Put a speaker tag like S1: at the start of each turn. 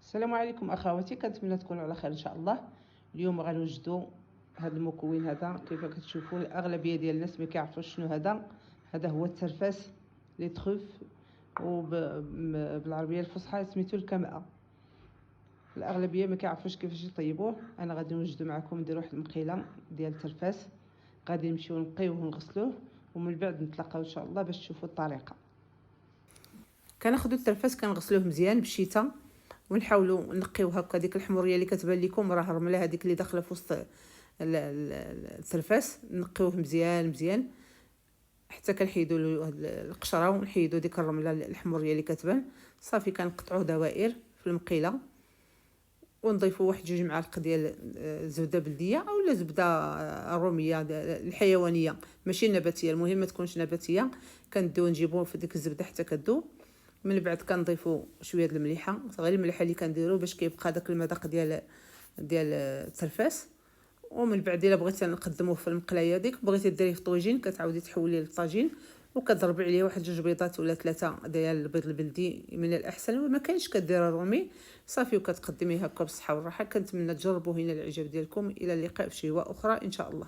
S1: السلام عليكم اخواتي، كنتمنى تكونوا على خير ان شاء الله. اليوم غنوجدوا هذا المكون هذا. كيف كتشوفوا الاغلبيه ديال الناس ما كيعرفوش شنو هذا هو الترفاس لي تروف، وبالعربيه الفصحى سميتو الكمأه. الاغلبيه ما كيعرفوش كيفاش يطيبوه. انا غادي نوجدوا معكم ندير واحد المقيله ديال الترفاس، غادي نمشيو نقيوه ونغسلوه، ومن بعد نتلاقاو ان شاء الله باش تشوفوا الطريقه. كناخذوا الترفاس كنغسلوه مزيان بالشتاء، ونحاولوا نقيو هكا ديك الحموريه اللي كتبان لكم راه رمله، هذيك اللي داخله في وسط الترفاس نقيوه مزيان حتى كنحيدوا له القشره ونحيدوا ديك الرمله الحموريه اللي كتبان. صافي كنقطعوا دوائر في المقيله، ونضيفوا واحد 2 معالق ديال زبده بلديه اولا زبده روميه الحيوانيه ماشي نباتيه، المهم ما تكونش نباتيه. كنديو نجيبوه في ديك الزبده حتى كدوب. من بعد كنضيفوا شويه د المليحه، غير المليحه اللي كنديروا باش كيبقى داك المذاق ديال الترفاس. ومن بعد الا بغيتي نقدموه في المقلايه ديك، بغيتي ديريه في طويجين كتعاودي تحوليه للطاجين وكتضربي عليه واحد 2 بيضات ولا 3 ديال البيض البلدي من الاحسن، وما كاينش كدير الرومي. صافي وكتقدميه هكا بالصحه والراحه. كنتمنى تجربوه هنا الاعجاب ديالكم. الى اللقاء في شيء اخرى ان شاء الله.